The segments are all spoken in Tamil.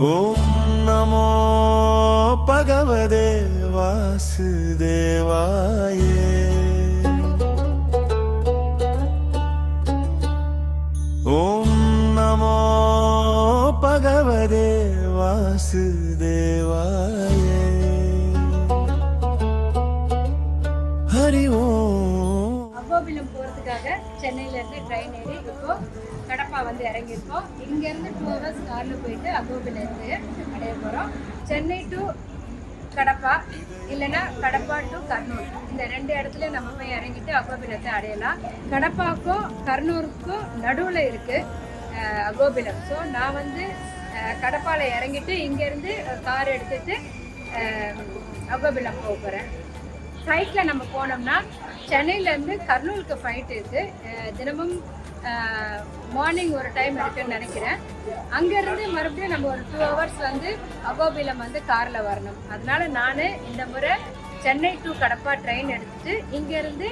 ஓம் நமோ பகவதே வாசுதேவாயே. ஓம் நமோ பகவதே வாசுதேவாயே. ஹரி ஓம். அகோபிலம் போகிறதுக்காக சென்னையிலேருந்து ட்ரெயின் ஏறி இப்போ கடப்பா வந்து இறங்கியிருக்கோம். இங்கேருந்து 2 hours காரில் போயிட்டு அகோபிலேருந்து அடைய போகிறோம். சென்னை டு கடப்பா இல்லைன்னா கடப்பா டு கர்னூல், இந்த 2 இடத்துல நம்ம போய் இறங்கிட்டு அகோபிலத்தை அடையலாம். கடப்பாவுக்கும் கர்னூருக்கும் நடுவில் இருக்குது அகோபிலம். ஸோ நான் வந்து கடப்பாவில் இறங்கிட்டு இங்கேருந்து கார் எடுத்துகிட்டு அகோபிலம் போக போகிறேன். ஃப்ளைட்டில் நம்ம போனோம்னா சென்னையிலேருந்து கர்னூலுக்கு ஃப்ளைட் இருக்குது. தினமும் மார்னிங் ஒரு டைம் இருக்குதுன்னு நினைக்கிறேன். அங்கேருந்து மறுபடியும் நம்ம ஒரு 2 hours வந்து அகோபிலம் வந்து காரில் வரணும். அதனால் நான் இந்த முறை சென்னை டு கடப்பா ட்ரெயின் எடுத்துகிட்டு இங்கேருந்து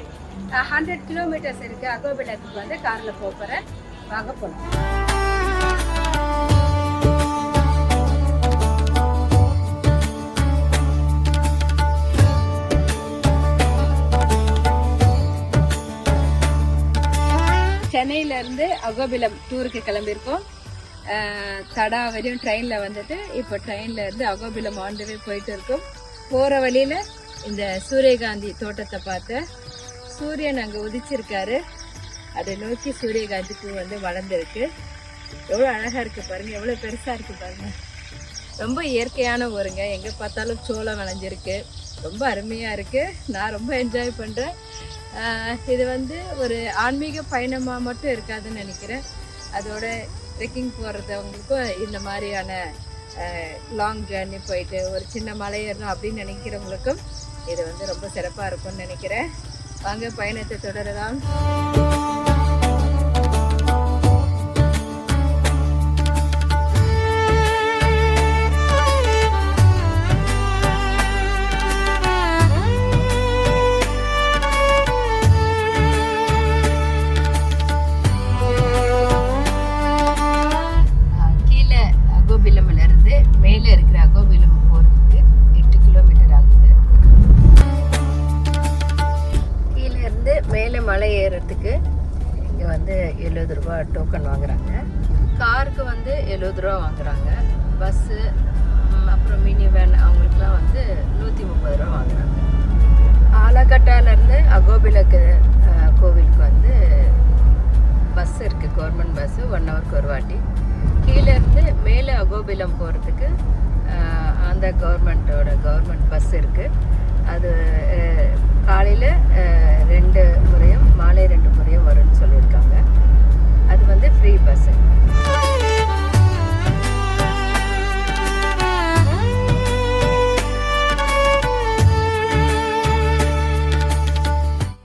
100 kilometers இருக்குது அகோபிலத்துக்கு வந்து காரில் போகிறேன். வாங்க போகலாம். சென்னையிலேருந்து அகோபிலம் டூருக்கு கிளம்பியிருக்கோம். தடா வரையும் ட்ரெயினில் வந்துட்டு இப்போ ட்ரெயினில் இருந்து அகோபிலம் ஆண்டவே போயிட்டு இருக்கோம். போகிற வழியில் இந்த சூரியகாந்தி தோட்டத்தை பார்த்து சூரியன் அங்கே உதிச்சிருக்காரு. அதை நோக்கி சூரியகாந்தி பூ வந்து வளர்ந்துருக்கு. எவ்வளோ அழகாக இருக்குது பாருங்கள், எவ்வளோ பெருசாக இருக்குது பாருங்கள். ரொம்ப இயற்கையான ஊருங்க. எங்கே பார்த்தாலும் சோளம் விளைஞ்சிருக்கு. ரொம்ப அருமையாக இருக்குது. நான் ரொம்ப என்ஜாய் பண்ணுறேன். இது வந்து ஒரு ஆன்மீக பயணமாக மட்டும் இருக்காதுன்னு நினைக்கிறேன். அதோட ட்ரெக்கிங் போகிறவங்களுக்கும் இந்த மாதிரியான லாங் ஜேர்னி போயிட்டு ஒரு சின்ன மலை ஏறணும் அப்படின்னு நினைக்கிறவங்களுக்கும் இது வந்து ரொம்ப சிறப்பாக இருக்கும்னு நினைக்கிறேன். வாங்க பயணத்தை தொடரலாம். மேலே இருக்கிற அகோபிலம் போகிறதுக்கு 8 கிலோமீட்டர் ஆகுது. கீழே இருந்து மேலே மலை ஏறுறதுக்கு இங்கே வந்து 70 ரூபா டோக்கன் வாங்குறாங்க. காருக்கு வந்து 70 ரூபா வாங்குறாங்க. பஸ்ஸு அப்புறம் மினி வேன் அவங்களுக்குலாம் வந்து 130 ரூபா வாங்குறாங்க. ஆலகட்டாலேருந்து அகோபிலக்கு கோவிலுக்கு வந்து பஸ் இருக்குது, கவர்மெண்ட் பஸ்ஸு 1 ஹவருக்கு ஒரு வாட்டி. கீழேருந்து மேலே அகோபிலம் போகிறதுக்கு அந்த கவர்மெண்ட் பஸ் இருக்குது. அது காலையில் 2 முறையும் மாலை 2 முறையும் வரும்னு சொல்லியிருக்காங்க. அது வந்து ஃப்ரீ பஸ்ஸு.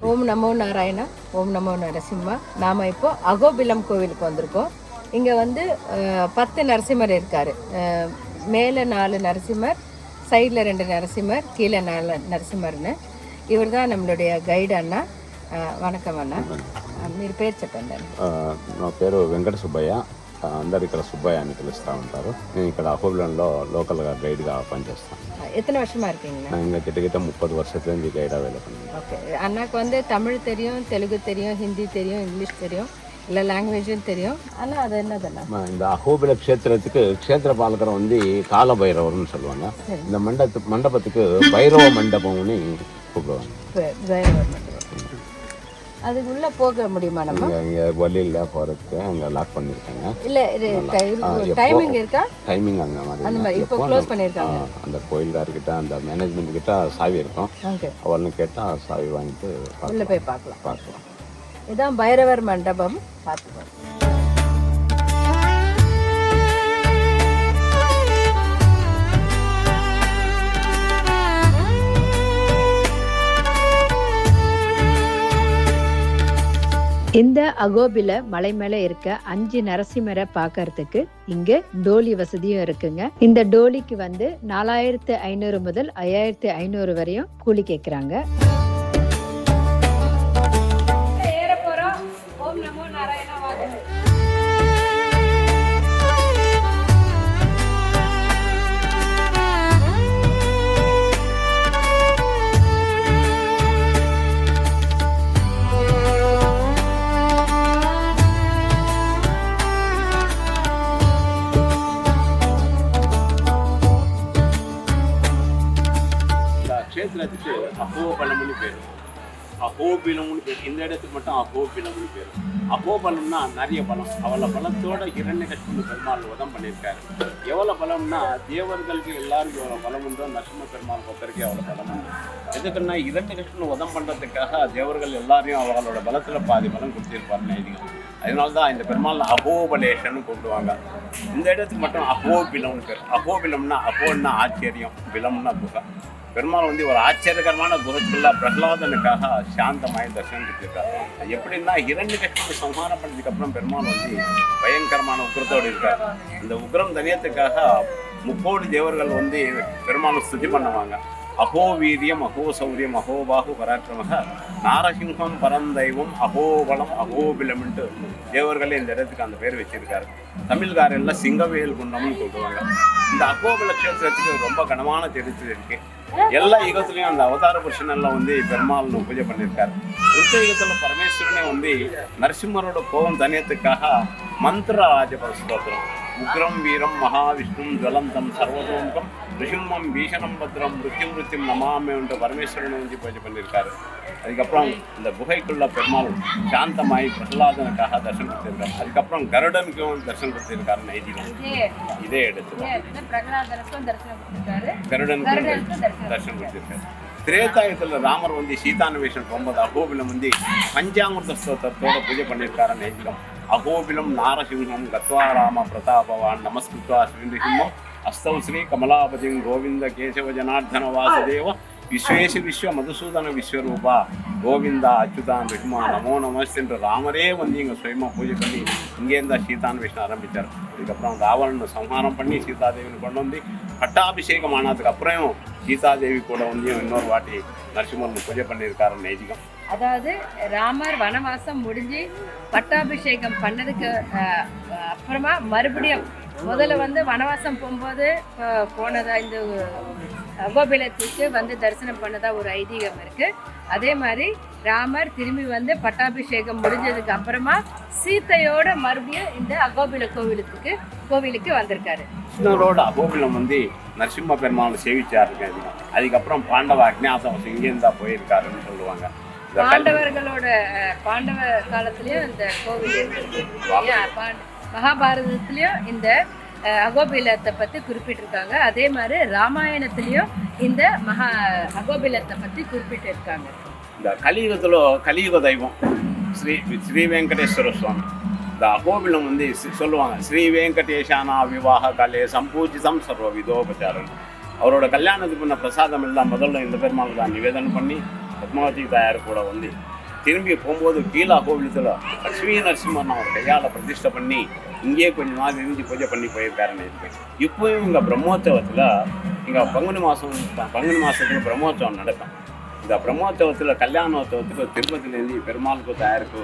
ஓம் நமோ நாராயணா, ஓம் நமோ நரசிம்மா. நாம் இப்போ அகோபிலம் கோவிலுக்கு வந்திருக்கோம். இங்கே வந்து 10 நரசிம்மர் இருக்கார். மேலே 4 நரசிம்மர், சைடில் 2 நரசிம்மர், கீழே 4 நரசிம்மர்னு. இவர் தான் நம்மளுடைய கைடு అన్న. వణకం అన్న, మీరు పేరు చెప్పండి. నా పేరు వెంకట సుబ్బయ్య. అందరు ఇక్కడ సుబ్బయ్య అని పిలుస్తూ ఉంటారు. నేను ఇక్కడ అహోబిలంలో లోకల్గా గైడ్గా పనిచేస్తాను. எத்தனை வருஷமாக இருக்கீங்கண்ணா? இங்கே கிட்டத்தட்ட 30 வருஷத்துலேருந்து கைடாக வேலை பண்ணுறேன். ஓகே. அண்ணாக்கு வந்து தமிழ் தெரியும், தெலுங்கு தெரியும், ஹிந்தி தெரியும், இங்கிலீஷ் தெரியும், இல்லை லாங்குவேஜும் தெரியும். ஆனால் அது என்னதுண்ணா? இந்த அகோபில க்ஷேத்திரத்துக்கு க்ஷேத்திர பாலகர் வந்து கால பைரவர்னு சொல்லுவாங்க. இந்த மண்டபத்துக்கு பைரவ மண்டபம்னு கூப்பிடுவாங்க. பைரவர் மண்டபம். அதுக்குள்ளே போக முடியுமா நம்ம? இங்கே வழியில் போகிறதுக்கு அங்கே லாக் பண்ணியிருக்காங்க. இல்லை டைமிங் இருக்கா? டைமிங் அந்த மாதிரி இப்போ க்ளோஸ் பண்ணியிருக்காங்க. அந்த கோயில்கார்கிட்ட அந்த மேனேஜ்மெண்ட் கிட்ட சாவி இருக்கும். அவள்னு கேட்டால் சாவி வாங்கிட்டு உள்ளே போய் பார்க்கலாம். இதுதான் பைரவர் மண்டபம். பார்த்துக்கோங்க. இந்த அகோபில மலை மேல இருக்க 5 நரசிம்மரை பார்க்கறதுக்கு இங்க டோலி வசதியும் இருக்குங்க. இந்த டோலிக்கு வந்து 4500 முதல் 5500 வரையும் கூலி கேட்குறாங்க. அகோபிலம்னு பேர். இந்த இடத்துக்கு மட்டும் அகோபிலம்னு பேர். அகோபலம்னா நிறைய பலம். அவ்வளோ பலத்தோட இரண்யகசிபு பெருமாள் வதம் பண்ணியிருக்காரு. எவ்வளோ பலம்னா தேவர்களுக்கு எல்லாருக்கும் எவ்வளோ பலம் உண்டோ நரசிம்ம பெருமாள் பொறுத்தவரைக்கும் அவ்வளோ பலம் உண்டு. எதுக்குன்னா இரண்யகசிபு வதம் பண்ணுறதுக்காக தேவர்கள் எல்லாரையும் அவங்களோட பலத்தில் பாதி பலம் கொடுத்திருப்பாருன்னு ஐதீகம். அதனால தான் இந்த பெருமாள் அகோபலேஷன்னு கூப்பிடுவாங்க. இந்த இடத்துக்கு மட்டும் அகோபிலம்னு பேர். அகோபிலம்னா அகோன்னா ஆச்சரியம், பிலம்னா குகை. பெருமாள் வந்து ஒரு ஆச்சரியகரமான குகத்துக்குள்ள பிரகலாதனுக்காக சாந்தமாய் தரிசனம் கொடுத்திருக்காரு. எப்படின்னா இரண்யகசிபு சம்ஹாரம் பண்ணதுக்கப்புறம் பெருமாள் வந்து பயங்கரமான உக்கிரத்தோடு இருக்கார். அந்த உக்கிரம் தனியத்துக்காக 3 கோடி தேவர்கள் வந்து பெருமாளை ஸ்துதி பண்ணுவாங்க. அகோ வீரியம் அகோ சௌரியம் அகோபாகு பராக்கிரமக நாரசிங்கம் பரந்தைவம் அகோபலம் அகோபிலம்ன்ட்டு தேவர்களே இந்த இடத்துக்கு அந்த பேர் வச்சிருக்காரு. தமிழ்காரெல்லாம் சிங்கவேல் குண்டம்னு சொல்லுவாங்க. இந்த அகோபல கஷேத்திரத்துக்கு ரொம்ப கனமான சரித்திரம் இருக்கு. எல்லா யுகத்துலையும் அந்த அவதார புருஷனெல்லாம் வந்து பெருமாள் பூஜை பண்ணியிருக்காரு. ருத்த யுகத்தில் பரமேஸ்வரனே வந்து நரசிம்மரோட கோபம் தனியத்துக்காக மந்திர ராஜபல ஸ்தோத்திரம் உக்ரம் வீரம் மகாவிஷ்ணும் ஜலந்தம் சர்வதோமுகம் ரிஷிம்மம் பீஷணம் பத்ரம் மிருத்யும் நமாமே என்று பரமேஸ்வரனை வந்து பூஜை பண்ணியிருக்காரு. அதுக்கப்புறம் இந்த குகைக்குள்ள பெருமாள் சாந்தமாய் பிரகலாதனுக்காக தரிசனம் கொடுத்திருக்காரு. அதுக்கப்புறம் கருடனுக்கும் தரிசனம் கொடுத்திருக்காரு நைதிகம். இதே இடத்துல கருடனுக்கும் தரிசனம் கொடுத்திருக்காரு. திரேதாயுகத்தில் ராமர் வந்து சீதான்வேஷன் 9 அகோபிலம் வந்து பஞ்சாமிர்த ஸ்தோத்திரத்தோட பூஜை பண்ணியிருக்காரு நைதிகம். அகோபிலம் நாரசிங்கம் கத்வா ராம பிரதாபவான் நமஸ்கிருத்வா ஸ்ரீநிசிம்மம் அஸ்தௌ ஸ்ரீ கமலாபதிம் கோவிந்த கேசவ ஜனார்தன வாசுதேவ விஸ்வேஷ விஸ்வ மதுசூதன விஸ்வரூபா கோவிந்தா அச்சுதான் ரிஷ்மா நமோ நமஸ்து என்று ராமரே வந்து இங்கே சுயமாக பூஜை பண்ணி இங்கேருந்தா சீதான்வேஷன் ஆரம்பித்தார். அதுக்கப்புறம் ராவணனை சம்ஹாரம் பண்ணி சீதாதேவின்னு கொண்டு வந்து பட்டாபிஷேகம் ஆனதுக்கு அப்புறம் சீதாதேவி கூட வந்து இன்னொரு வாட்டி நரசிம்மன் பூஜை பண்ணியிருக்காரு நைதிகம். அதாவது ராமர் வனவாசம் முடிஞ்சு பட்டாபிஷேகம் பண்ணதுக்கு அப்புறமா மறுபடியும் முதல்ல வந்து வனவாசம் போகும்போது போனதா இந்த அகோபிலத்துக்கு வந்து தரிசனம் பண்ணதா ஒரு ஐதீகம் இருக்கு. அதே மாதிரி ராமர் திரும்பி வந்து பட்டாபிஷேகம் முடிஞ்சதுக்கு அப்புறமா சீத்தையோட மறுபடியும் இந்த அகோபில கோவிலுக்கு வந்திருக்காரு. கிருஷ்ணரோட அகோபிலம் வந்து நரசிம்ம பெருமாள் சேவிச்சாருங்க. அதுக்கப்புறம் பாண்டவ அக்ஞாதவாசம் இங்கேருந்தா போயிருக்காருன்னு சொல்லுவாங்க. பாண்டவ காலத்திலயும் இந்த கோவில் இருக்கு. மகாபாரதத்திலயும் இந்த அகோபிலத்தை பத்தி குறிப்பிட்டிருக்காங்க. அதே மாதிரி ராமாயணத்திலயும் இந்த அகோபிலத்தை பத்தி குறிப்பிட்டிருக்காங்க. இந்த கலியுகத்துல கலியுக தெய்வம் ஸ்ரீ வெங்கடேஸ்வர சுவாமி. இந்த அகோபிலம் வந்து சொல்லுவாங்க ஸ்ரீ வெங்கடேஷானா விவாக கலே சம்பூஜிதம் சர்வ விதோபச்சாரம். அவரோட கல்யாணத்துக்கு முன்ன பிரசாதம் எல்லாம் முதல்ல இந்த பெருமாள் தான் நிவேதனம் பண்ணி பத்மாவதி தாயார் கூட வந்து திரும்பி போகும்போது கீழே அகோபிலத்தில் லட்சுமி நரசிம்மன் அவர் கையால் பிரதிஷ்டை பண்ணி இங்கேயே கொஞ்சம் நாள் இருந்து பூஜை பண்ணி போயிருக்காருன்னு இருக்கு. இப்போயும் இங்கே பிரம்மோற்சவத்தில் இங்கே பங்குனி மாதத்தில் பிரம்மோற்சவம் நடக்கும். இந்த பிரம்மோற்சவத்தில் கல்யாணோற்சவத்துக்கு திருப்பதிலேருந்து பெருமாளுக்கு தாயாருக்கு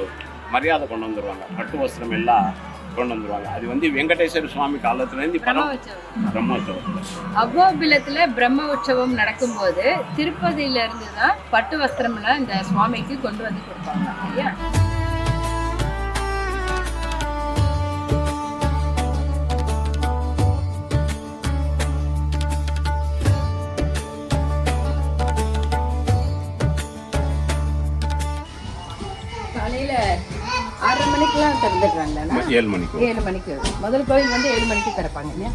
மரியாதை கொண்டு வந்துடுவாங்க. பட்டு வஸ்திரம் எல்லாம் கொண்டு வந்துருவாங்க. அது வந்து வெங்கடேஸ்வர சுவாமி காலத்துலேருந்து பிரம்மோற்சவம். அகோபிலத்துல பிரம்ம உற்சவம் நடக்கும்போது திருப்பதியில இருந்து தான் பட்டு வஸ்திரம்லாம் இந்த சுவாமிக்கு கொண்டு வந்து கொடுப்பாங்க இல்லையா? காலையில 6:30 மணிக்கெல்லாம் திறந்துடுறாங்களா? 7 மணிக்கு முதல் கோயில் வந்து 7 மணிக்கு திறப்பாங்க இல்லையா?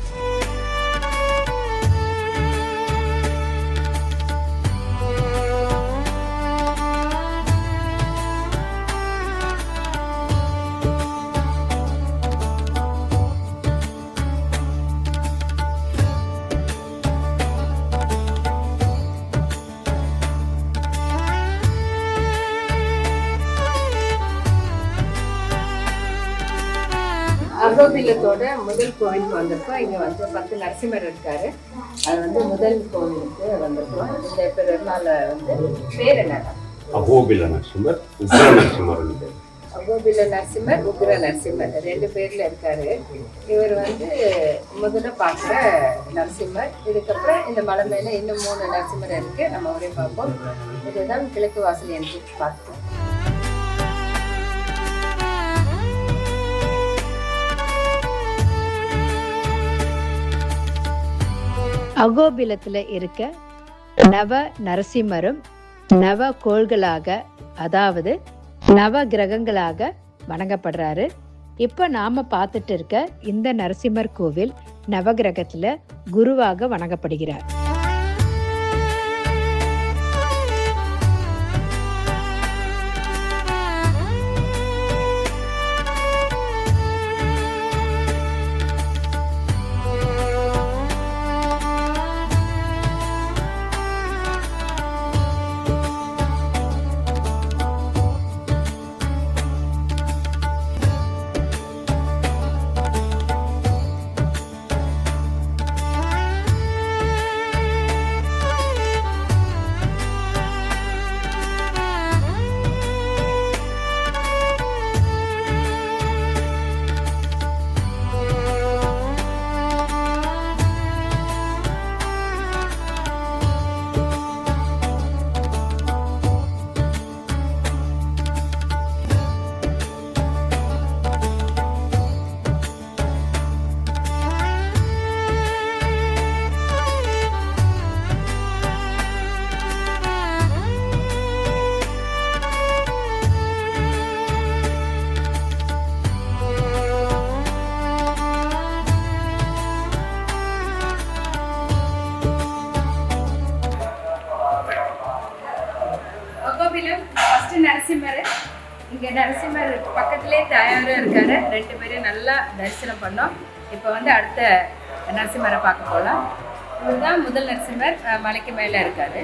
அகோபிலத்தோட முதல் கோவிலுக்கு வந்தப்போ இங்கே வந்து 10 நரசிம்மர் இருக்காரு. அது வந்து முதல் கோவிலுக்கு வந்திருக்கோம். இந்த பெருநாள் வந்து பேர் என்ன? அகோபில நரசிம்மர், உக்ர நரசிம்மர். அகோபில நரசிம்மர், உக்ர நரசிம்மர் 2 பேர்ல இருக்காரு. இவர் வந்து முதல்ல பார்க்குற நரசிம்மர். இதுக்கப்புறம் இந்த மலை மேல இன்னும் 3 நரசிம்மர் இருக்கு. நம்ம ஒரே பார்ப்போம். இதுதான் கிழக்கு வாசல் என்று பார்த்தோம். அகோபிலத்தில் இருக்க நவ நரசிம்மரும் நவ கோள்களாக அதாவது நவ கிரகங்களாக வணங்கப்படுறாரு. இப்போ நாம பார்த்துட்டு இருக்க இந்த நரசிம்மர் கோவில் நவகிரகத்துல குருவாக வணங்கப்படுகிறார். அகோபிலம் ஃபர்ஸ்ட் நரசிம்மர், இங்கே நரசிம்மர் பக்கத்திலே தாயாரும் இருக்காரு. 2 பேரும் நல்லா தரிசனம் பண்ணோம். இப்போ வந்து அடுத்த நரசிம்மரை பார்க்க போகலாம். இதுதான் முதல் நரசிம்மர், மலைக்கு மேலே இருக்காரு.